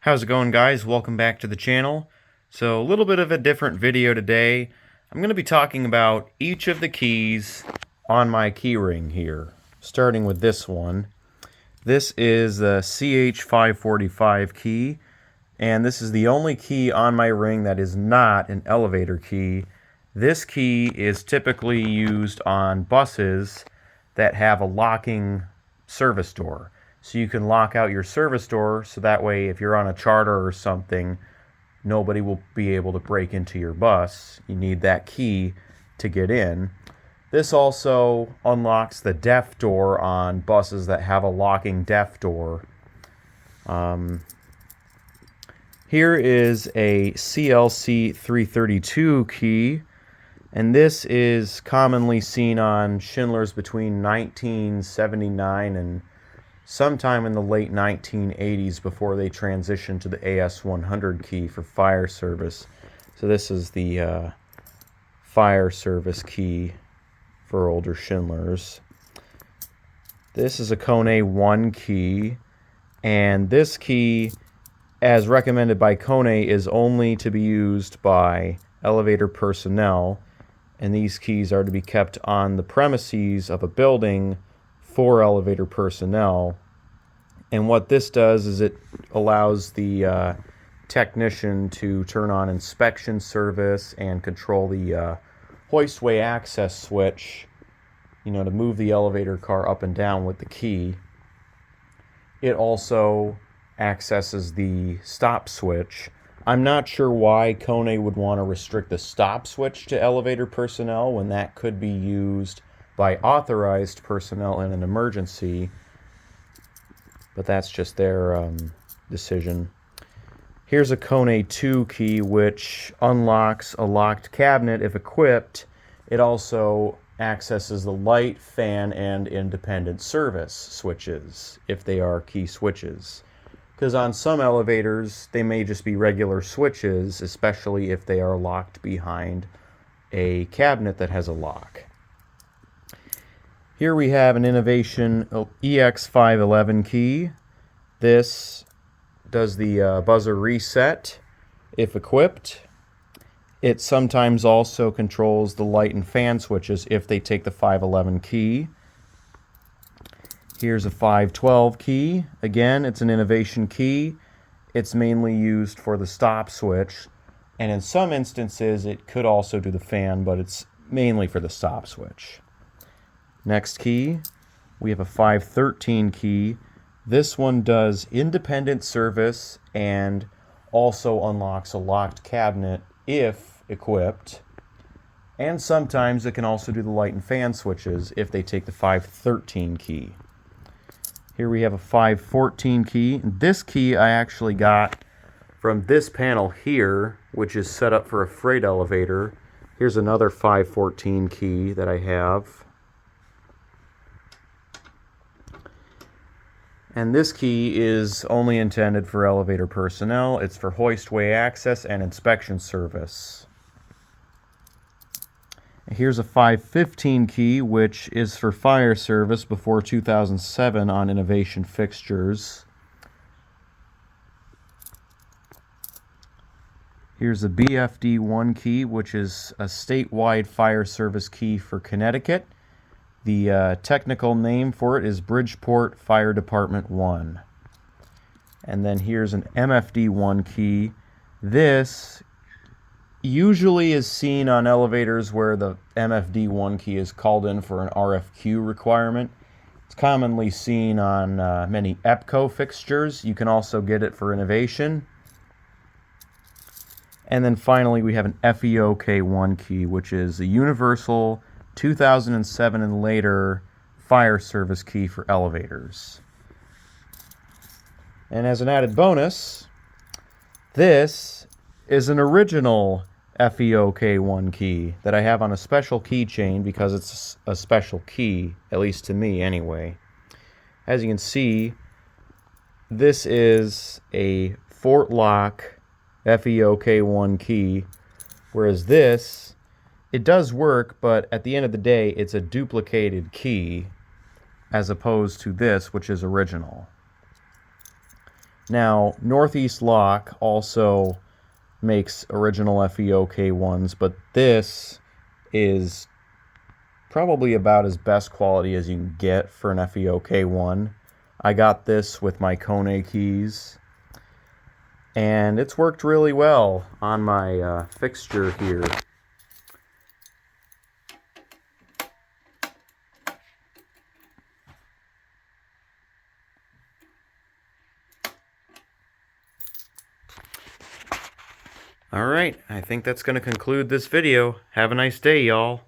How's it going, guys? Welcome back to the channel. So a little bit of a different video today. I'm going to be talking about each of the keys on my key ring here, starting with this one. This is the CH545 key, and this is the only key on my ring that is not an elevator key. This key is typically used on buses that have a locking service door. So you can lock out your service door, so that way if you're on a charter or something, nobody will be able to break into your bus. You need that key to get in. This also unlocks the deaf door on buses that have a locking deaf door. Here is a CLC 332 key, and this is commonly seen on Schindlers between 1979 and sometime in the late 1980s before they transitioned to the AS100 key for fire service. So this is the fire service key for older Schindlers. This is a Kone 1 key, and this key, as recommended by Kone, is only to be used by elevator personnel, and these keys are to be kept on the premises of a building for elevator personnel. And what this does is it allows the technician to turn on inspection service and control the hoistway access switch, to move the elevator car up and down with the key. It also accesses the stop switch. I'm not sure why Kone would want to restrict the stop switch to elevator personnel when that could be used by authorized personnel in an emergency, but that's just their decision. Here's a Kone 2 key, which unlocks a locked cabinet if equipped. It also accesses the light, fan, and independent service switches if they are key switches. Because on some elevators, they may just be regular switches, especially if they are locked behind a cabinet that has a lock. Here we have an Innovation EX511 key. This does the buzzer reset if equipped. It sometimes also controls the light and fan switches if they take the 511 key. Here's a 512 key. Again, it's an Innovation key. It's mainly used for the stop switch, and in some instances it could also do the fan, but it's mainly for the stop switch. Next key, we have a 513 key. This one does independent service and also unlocks a locked cabinet if equipped. And sometimes it can also do the light and fan switches if they take the 513 key. Here we have a 514 key. This key I actually got from this panel here, which is set up for a freight elevator. Here's another 514 key that I have. And this key is only intended for elevator personnel. It's for hoistway access and inspection service. Here's a 515 key, which is for fire service before 2007 on Innovation fixtures. Here's a BFD1 key, which is a statewide fire service key for Connecticut. The technical name for it is Bridgeport Fire Department 1. And then here's an MFD1 key. This usually is seen on elevators where the MFD1 key is called in for an RFQ requirement. It's commonly seen on many EPCO fixtures. You can also get it for Innovation. And then finally we have an FEOK1 key, which is a universal 2007 and later fire service key for elevators. And as an added bonus, this is an original FEOK1 key that I have on a special keychain because it's a special key, at least to me anyway. As you can see, this is a Fort Lock FEOK1 key, whereas this, it does work, but at the end of the day, it's a duplicated key as opposed to this, which is original. Now, Northeast Lock also makes original FEOK1s, but this is probably about as best quality as you can get for an FEOK1. I got this with my Kone keys, and it's worked really well on my fixture here. Alright, I think that's going to conclude this video. Have a nice day, y'all.